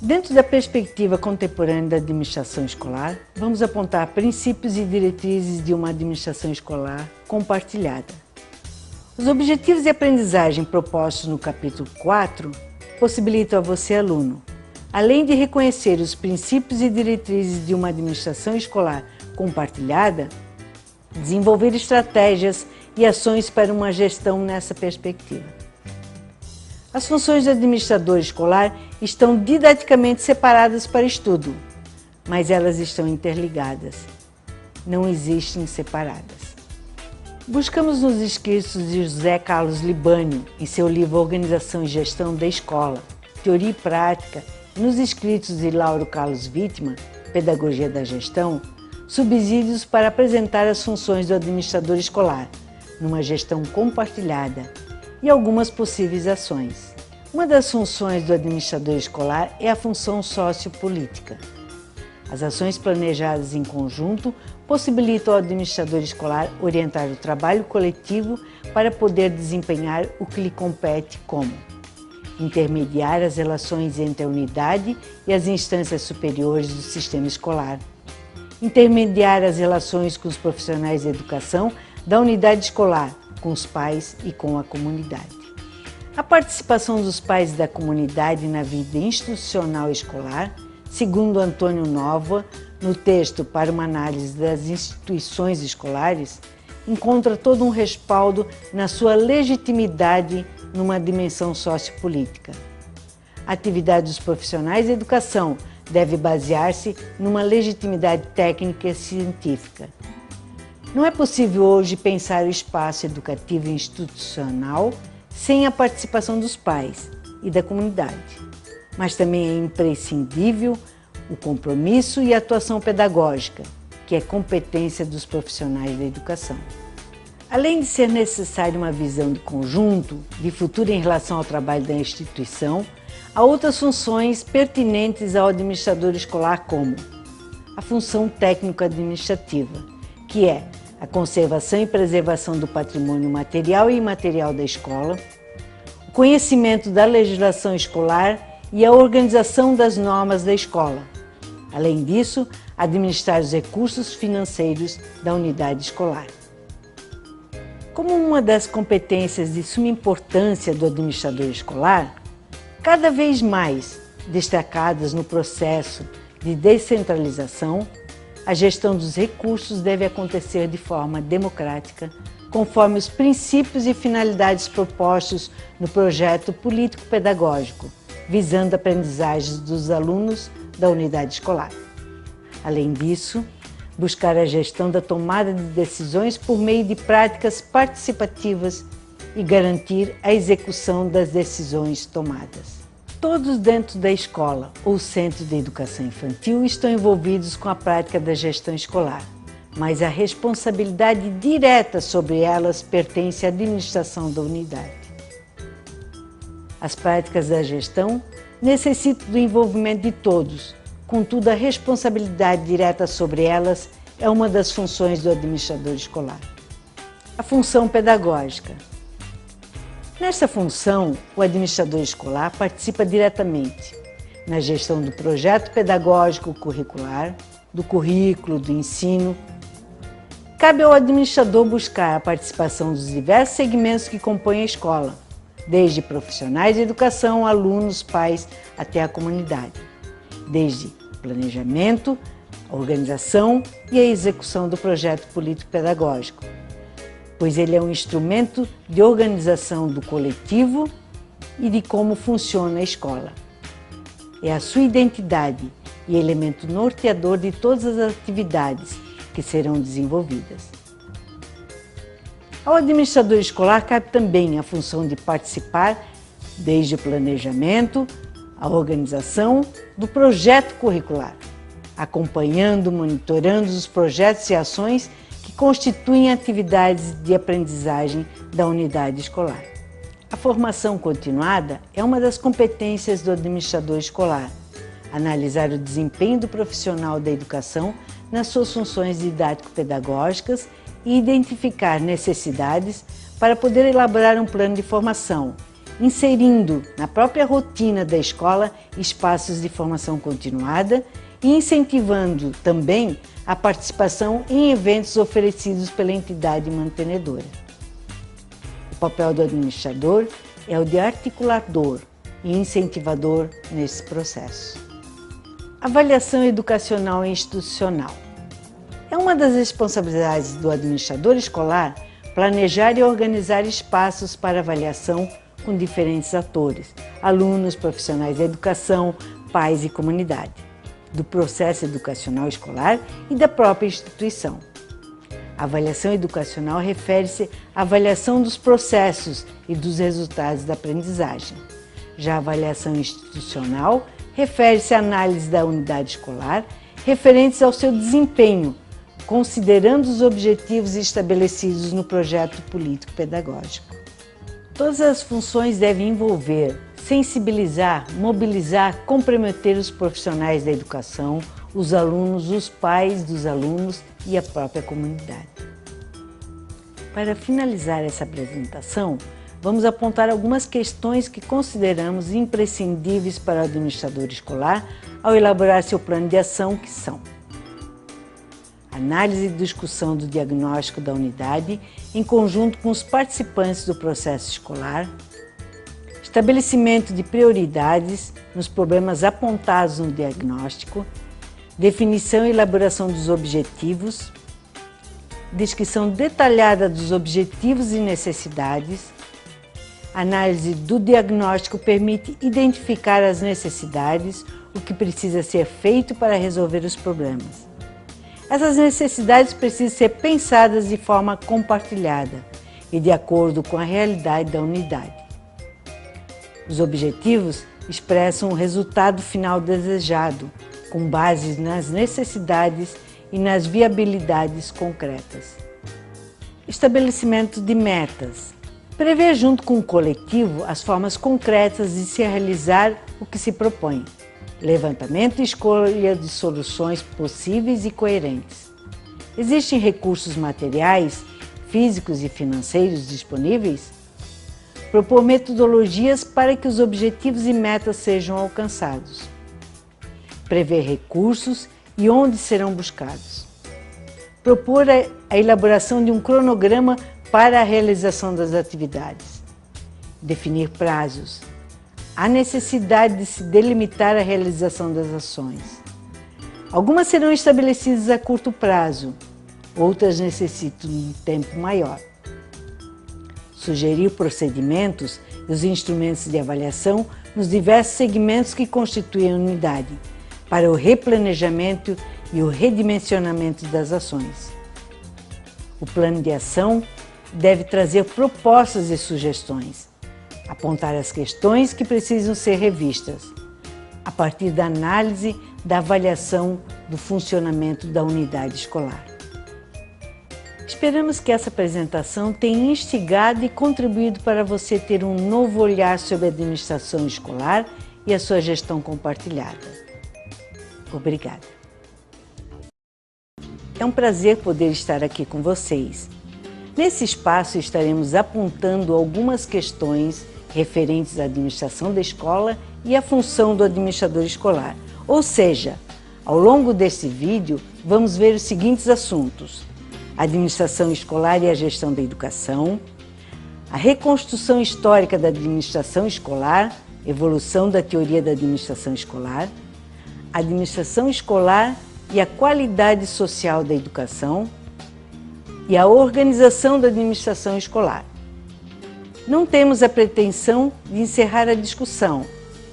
Dentro da perspectiva contemporânea da administração escolar, vamos apontar princípios e diretrizes de uma administração escolar compartilhada. Os objetivos de aprendizagem propostos no capítulo 4 possibilitam a você, aluno, além de reconhecer os princípios e diretrizes de uma administração escolar compartilhada, desenvolver estratégias e ações para uma gestão nessa perspectiva. As funções do administrador escolar estão didaticamente separadas para estudo, mas elas estão interligadas. Não existem separadas. Buscamos nos escritos de José Carlos Libânio, em seu livro Organização e Gestão da Escola, Teoria e Prática, e nos escritos de Lauro Carlos Wittmann, Pedagogia da Gestão, subsídios para apresentar as funções do administrador escolar, numa gestão compartilhada, e algumas possíveis ações. Uma das funções do administrador escolar é a função sociopolítica. As ações planejadas em conjunto possibilitam ao administrador escolar orientar o trabalho coletivo para poder desempenhar o que lhe compete como intermediar as relações entre a unidade e as instâncias superiores do sistema escolar, intermediar as relações com os profissionais de educação da unidade escolar, com os pais e com a comunidade. A participação dos pais da comunidade na vida institucional escolar, segundo Antônio Nova, no texto Para uma Análise das Instituições Escolares, encontra todo um respaldo na sua legitimidade numa dimensão sociopolítica. A atividade dos profissionais de educação deve basear-se numa legitimidade técnica e científica. Não é possível hoje pensar o espaço educativo e institucional sem a participação dos pais e da comunidade, mas também é imprescindível o compromisso e a atuação pedagógica, que é competência dos profissionais da educação. Além de ser necessária uma visão de conjunto, de futuro em relação ao trabalho da instituição, há outras funções pertinentes ao administrador escolar, como a função técnico-administrativa, que é a conservação e preservação do patrimônio material e imaterial da escola, o conhecimento da legislação escolar e a organização das normas da escola. Além disso, administrar os recursos financeiros da unidade escolar. Como uma das competências de suma importância do administrador escolar, cada vez mais destacadas no processo de descentralização, a gestão dos recursos deve acontecer de forma democrática, conforme os princípios e finalidades propostos no projeto político-pedagógico, visando a aprendizagem dos alunos da unidade escolar. Além disso, buscar a gestão da tomada de decisões por meio de práticas participativas e garantir a execução das decisões tomadas. Todos dentro da escola ou centro de educação infantil estão envolvidos com a prática da gestão escolar, mas a responsabilidade direta sobre elas pertence à administração da unidade. As práticas da gestão necessitam do envolvimento de todos, contudo a responsabilidade direta sobre elas é uma das funções do administrador escolar. A função pedagógica. Nesta função, o administrador escolar participa diretamente na gestão do projeto pedagógico curricular, do currículo, do ensino. Cabe ao administrador buscar a participação dos diversos segmentos que compõem a escola, desde profissionais de educação, alunos, pais, até a comunidade, desde planejamento, a organização e a execução do projeto político-pedagógico, pois ele é um instrumento de organização do coletivo e de como funciona a escola. É a sua identidade e elemento norteador de todas as atividades que serão desenvolvidas. Ao administrador escolar cabe também a função de participar desde o planejamento, a organização do projeto curricular, acompanhando, monitorando os projetos e ações que constituem atividades de aprendizagem da unidade escolar. A formação continuada é uma das competências do administrador escolar, analisar o desempenho do profissional da educação nas suas funções didático-pedagógicas e identificar necessidades para poder elaborar um plano de formação inserindo na própria rotina da escola espaços de formação continuada e incentivando também a participação em eventos oferecidos pela entidade mantenedora. O papel do administrador é o de articulador e incentivador nesse processo. Avaliação educacional e institucional. É uma das responsabilidades do administrador escolar planejar e organizar espaços para avaliação com diferentes atores, alunos, profissionais da educação, pais e comunidade, do processo educacional escolar e da própria instituição. A avaliação educacional refere-se à avaliação dos processos e dos resultados da aprendizagem. Já a avaliação institucional refere-se à análise da unidade escolar referentes ao seu desempenho, considerando os objetivos estabelecidos no projeto político-pedagógico. Todas as funções devem envolver, sensibilizar, mobilizar, comprometer os profissionais da educação, os alunos, os pais dos alunos e a própria comunidade. Para finalizar essa apresentação, vamos apontar algumas questões que consideramos imprescindíveis para o administrador escolar ao elaborar seu plano de ação, que são: análise e discussão do diagnóstico da unidade em conjunto com os participantes do processo escolar, estabelecimento de prioridades nos problemas apontados no diagnóstico, definição e elaboração dos objetivos, descrição detalhada dos objetivos e necessidades. Análise do diagnóstico permite identificar as necessidades, o que precisa ser feito para resolver os problemas. Essas necessidades precisam ser pensadas de forma compartilhada e de acordo com a realidade da unidade. Os objetivos expressam o resultado final desejado, com base nas necessidades e nas viabilidades concretas. Estabelecimento de metas. Prever junto com o coletivo as formas concretas de se realizar o que se propõe. Levantamento e escolha de soluções possíveis e coerentes. Existem recursos materiais, físicos e financeiros disponíveis? Propor metodologias para que os objetivos e metas sejam alcançados. Prever recursos e onde serão buscados. Propor a elaboração de um cronograma para a realização das atividades. Definir prazos. Há necessidade de se delimitar a realização das ações. Algumas serão estabelecidas a curto prazo, outras necessitam de um tempo maior. Sugerir procedimentos e os instrumentos de avaliação nos diversos segmentos que constituem a unidade, para o replanejamento e o redimensionamento das ações. O plano de ação deve trazer propostas e sugestões, apontar as questões que precisam ser revistas, a partir da análise da avaliação do funcionamento da unidade escolar. Esperamos que essa apresentação tenha instigado e contribuído para você ter um novo olhar sobre a administração escolar e a sua gestão compartilhada. Obrigada. É um prazer poder estar aqui com vocês. Nesse espaço estaremos apontando algumas questões referentes à administração da escola e à função do administrador escolar. Ou seja, ao longo desse vídeo vamos ver os seguintes assuntos: a administração escolar e a gestão da educação, a reconstrução histórica da administração escolar, evolução da teoria da administração escolar, a administração escolar e a qualidade social da educação e a organização da administração escolar. Não temos a pretensão de encerrar a discussão,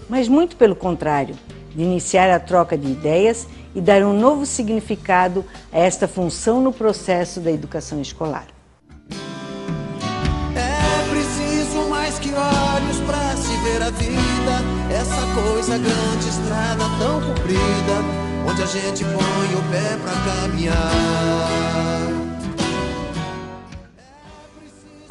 mas muito pelo contrário, de iniciar a troca de ideias e dar um novo significado a esta função no processo da educação escolar. É preciso mais que olhos para se ver a vida, essa coisa grande, estrada tão comprida, onde a gente põe o pé para caminhar.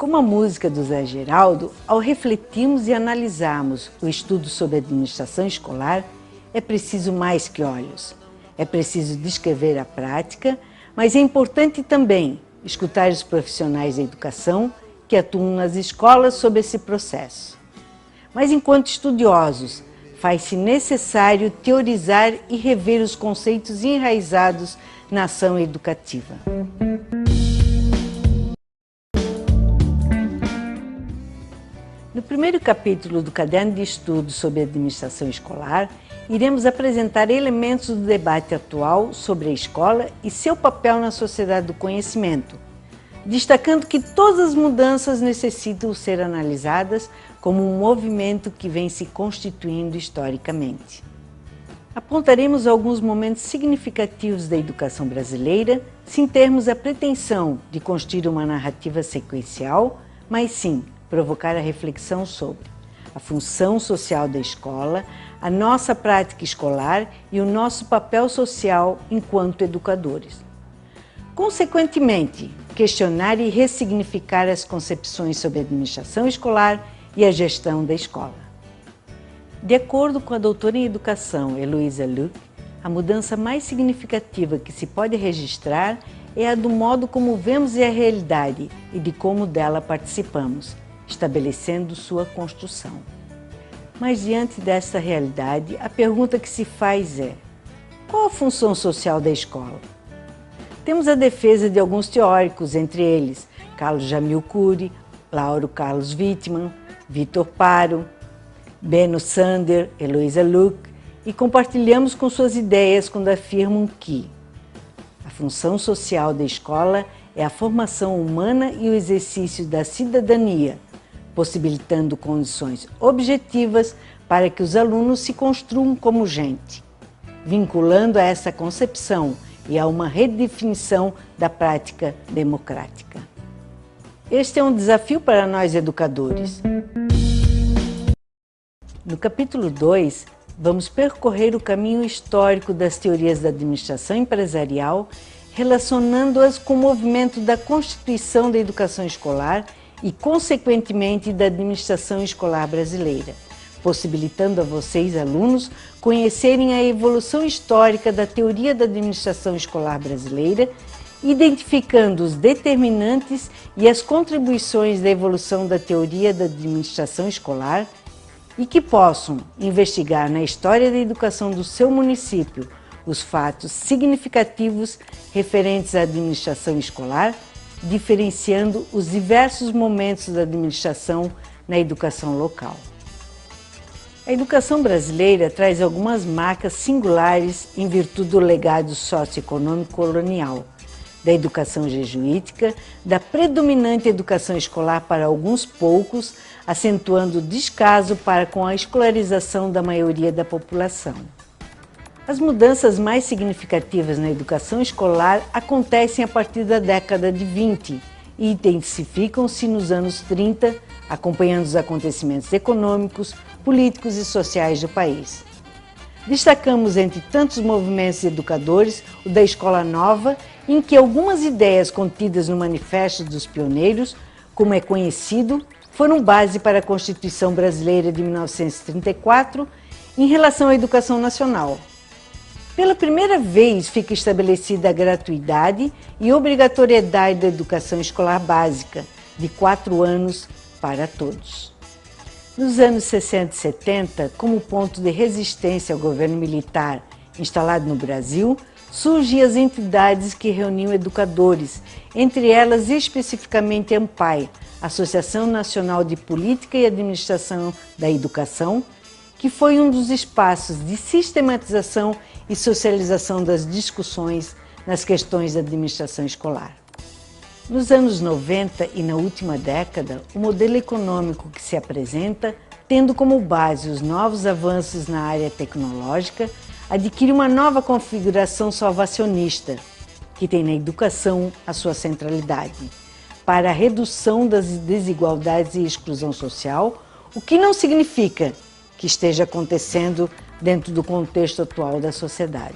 Como a música do Zé Geraldo, ao refletirmos e analisarmos o estudo sobre a administração escolar, é preciso mais que olhos. É preciso descrever a prática, mas é importante também escutar os profissionais da educação que atuam nas escolas sobre esse processo. Mas enquanto estudiosos, faz-se necessário teorizar e rever os conceitos enraizados na ação educativa. No primeiro capítulo do Caderno de Estudos sobre Administração Escolar, iremos apresentar elementos do debate atual sobre a escola e seu papel na sociedade do conhecimento, destacando que todas as mudanças necessitam ser analisadas como um movimento que vem se constituindo historicamente. Apontaremos alguns momentos significativos da educação brasileira, sem termos a pretensão de construir uma narrativa sequencial, mas sim provocar a reflexão sobre a função social da escola, a nossa prática escolar e o nosso papel social enquanto educadores. Consequentemente, questionar e ressignificar as concepções sobre a administração escolar e a gestão da escola. De acordo com a doutora em Educação, Heloísa Luque, a mudança mais significativa que se pode registrar é a do modo como vemos a realidade e de como dela participamos, estabelecendo sua construção. Mas diante desta realidade, a pergunta que se faz é: qual a função social da escola? Temos a defesa de alguns teóricos, entre eles Carlos Jamil Cury, Lauro Carlos Wittmann, Vitor Paro, Benno Sander, Heloísa Luque, e compartilhamos com suas ideias quando afirmam que a função social da escola é a formação humana e o exercício da cidadania, possibilitando condições objetivas para que os alunos se construam como gente, vinculando a essa concepção e a uma redefinição da prática democrática. Este é um desafio para nós educadores. No capítulo 2, vamos percorrer o caminho histórico das teorias da administração empresarial, relacionando-as com o movimento da constituição da educação escolar e, consequentemente, da administração escolar brasileira, possibilitando a vocês, alunos, conhecerem a evolução histórica da teoria da administração escolar brasileira, identificando os determinantes e as contribuições da evolução da teoria da administração escolar e que possam investigar na história da educação do seu município os fatos significativos referentes à administração escolar, diferenciando os diversos momentos da administração na educação local. A educação brasileira traz algumas marcas singulares em virtude do legado socioeconômico colonial, da educação jesuítica, da predominante educação escolar para alguns poucos, acentuando o descaso para com a escolarização da maioria da população. As mudanças mais significativas na educação escolar acontecem a partir da década de 20 e intensificam-se nos anos 30, acompanhando os acontecimentos econômicos, políticos e sociais do país. Destacamos entre tantos movimentos educadores o da Escola Nova, em que algumas ideias contidas no Manifesto dos Pioneiros, como é conhecido, foram base para a Constituição Brasileira de 1934 em relação à educação nacional. Pela primeira vez fica estabelecida a gratuidade e obrigatoriedade da educação escolar básica, de 4 anos para todos. Nos anos 60 e 70, como ponto de resistência ao governo militar instalado no Brasil, surgem as entidades que reuniam educadores, entre elas especificamente a ANPAE, Associação Nacional de Política e Administração da Educação, que foi um dos espaços de sistematização e socialização das discussões nas questões da administração escolar. Nos anos 90 e na última década, o modelo econômico que se apresenta, tendo como base os novos avanços na área tecnológica, adquire uma nova configuração salvacionista, que tem na educação a sua centralidade, para a redução das desigualdades e exclusão social, o que não significa que esteja acontecendo dentro do contexto atual da sociedade.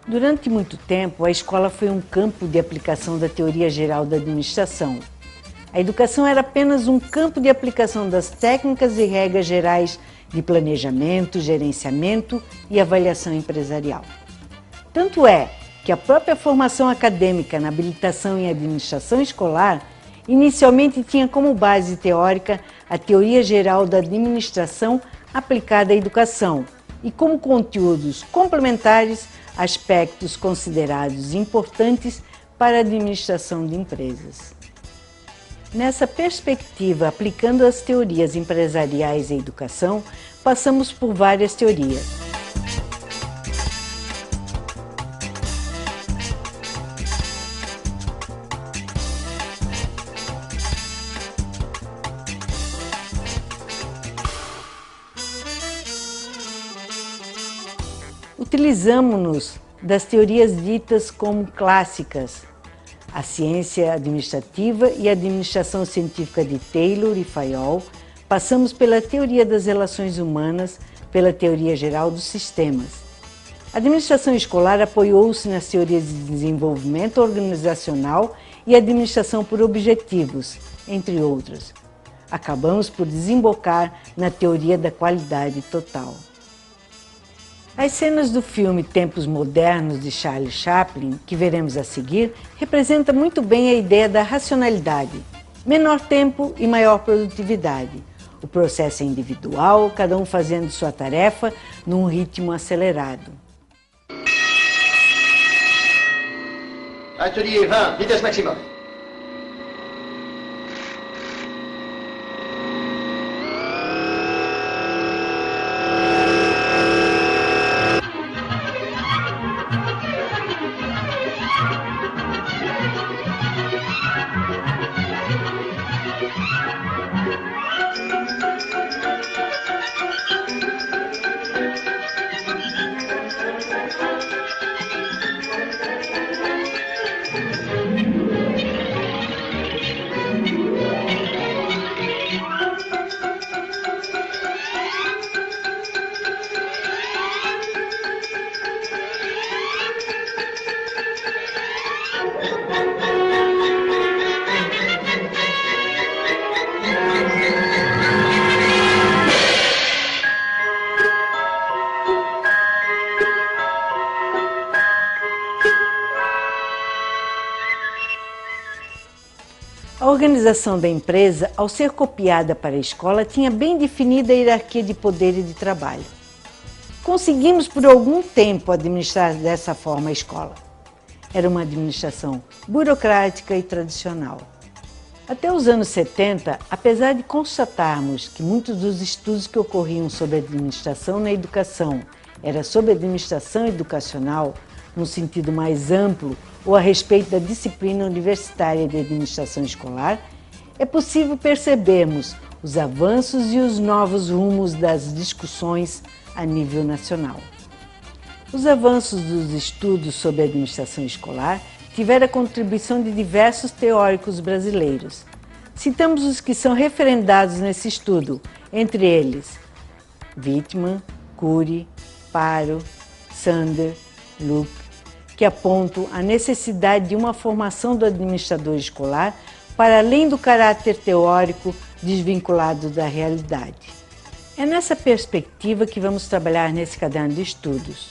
Durante muito tempo, a escola foi um campo de aplicação da teoria geral da administração. A educação era apenas um campo de aplicação das técnicas e regras gerais de planejamento, gerenciamento e avaliação empresarial. Tanto é que a própria formação acadêmica na habilitação em administração escolar inicialmente tinha como base teórica a teoria geral da administração aplicada à educação e como conteúdos complementares aspectos considerados importantes para a administração de empresas. Nessa perspectiva, aplicando as teorias empresariais à educação, passamos por várias teorias. Utilizamos-nos das teorias ditas como clássicas, a ciência administrativa e a administração científica de Taylor e Fayol, passamos pela teoria das relações humanas, pela teoria geral dos sistemas. A administração escolar apoiou-se nas teorias de desenvolvimento organizacional e administração por objetivos, entre outras. Acabamos por desembocar na teoria da qualidade total. As cenas do filme Tempos Modernos, de Charles Chaplin, que veremos a seguir, representam muito bem a ideia da racionalidade, menor tempo e maior produtividade. O processo é individual, cada um fazendo sua tarefa num ritmo acelerado. Atelier 20, vitesse maximum. A organização da empresa, ao ser copiada para a escola, tinha bem definida a hierarquia de poder e de trabalho. Conseguimos por algum tempo administrar dessa forma a escola. Era uma administração burocrática e tradicional. Até os anos 70, apesar de constatarmos que muitos dos estudos que ocorriam sobre administração na educação era sobre administração educacional, num sentido mais amplo, ou a respeito da disciplina universitária de administração escolar, é possível percebermos os avanços e os novos rumos das discussões a nível nacional. Os avanços dos estudos sobre a administração escolar tiveram a contribuição de diversos teóricos brasileiros. Citamos os que são referendados nesse estudo, entre eles Wittmann, Cury, Paro, Sander, Luc, que apontam a necessidade de uma formação do administrador escolar para além do caráter teórico desvinculado da realidade. É nessa perspectiva que vamos trabalhar nesse caderno de estudos,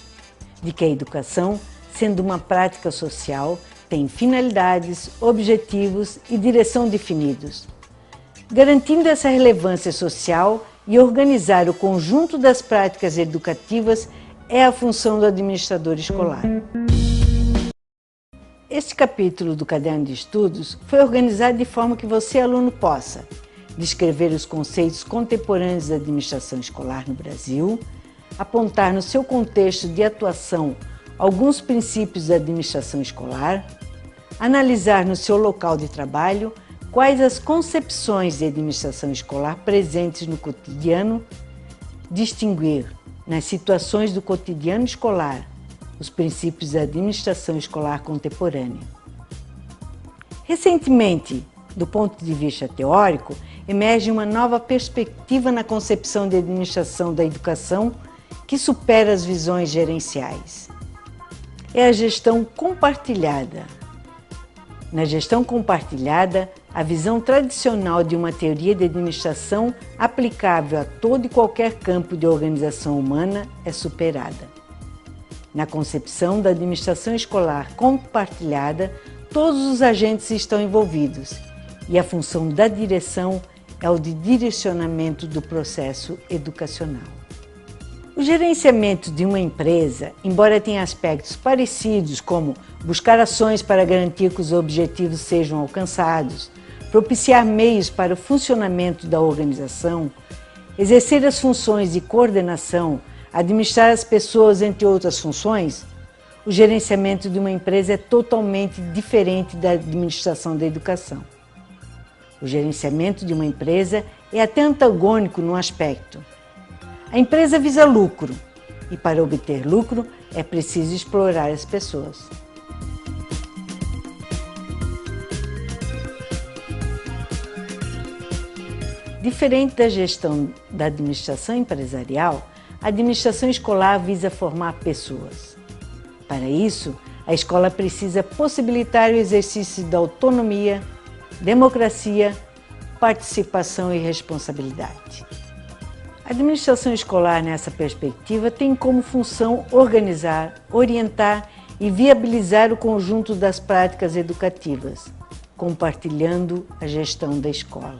de que a educação, sendo uma prática social, tem finalidades, objetivos e direção definidos. Garantindo essa relevância social e organizar o conjunto das práticas educativas é a função do administrador escolar. Este capítulo do caderno de estudos foi organizado de forma que você, aluno, possa descrever os conceitos contemporâneos da administração escolar no Brasil, apontar no seu contexto de atuação alguns princípios da administração escolar, analisar no seu local de trabalho quais as concepções de administração escolar presentes no cotidiano, distinguir nas situações do cotidiano escolar os princípios da administração escolar contemporânea. Recentemente, do ponto de vista teórico, emerge uma nova perspectiva na concepção de administração da educação que supera as visões gerenciais. É a gestão compartilhada. Na gestão compartilhada, a visão tradicional de uma teoria de administração aplicável a todo e qualquer campo de organização humana é superada. Na concepção da administração escolar compartilhada, todos os agentes estão envolvidos e a função da direção é o de direcionamento do processo educacional. O gerenciamento de uma empresa, embora tenha aspectos parecidos, como buscar ações para garantir que os objetivos sejam alcançados, propiciar meios para o funcionamento da organização, exercer as funções de coordenação, administrar as pessoas, entre outras funções, o gerenciamento de uma empresa é totalmente diferente da administração da educação. O gerenciamento de uma empresa é até antagônico num aspecto. A empresa visa lucro e, para obter lucro, é preciso explorar as pessoas. Diferente da gestão da administração empresarial, a administração escolar visa formar pessoas. Para isso, a escola precisa possibilitar o exercício da autonomia, democracia, participação e responsabilidade. A administração escolar, nessa perspectiva, tem como função organizar, orientar e viabilizar o conjunto das práticas educativas, compartilhando a gestão da escola.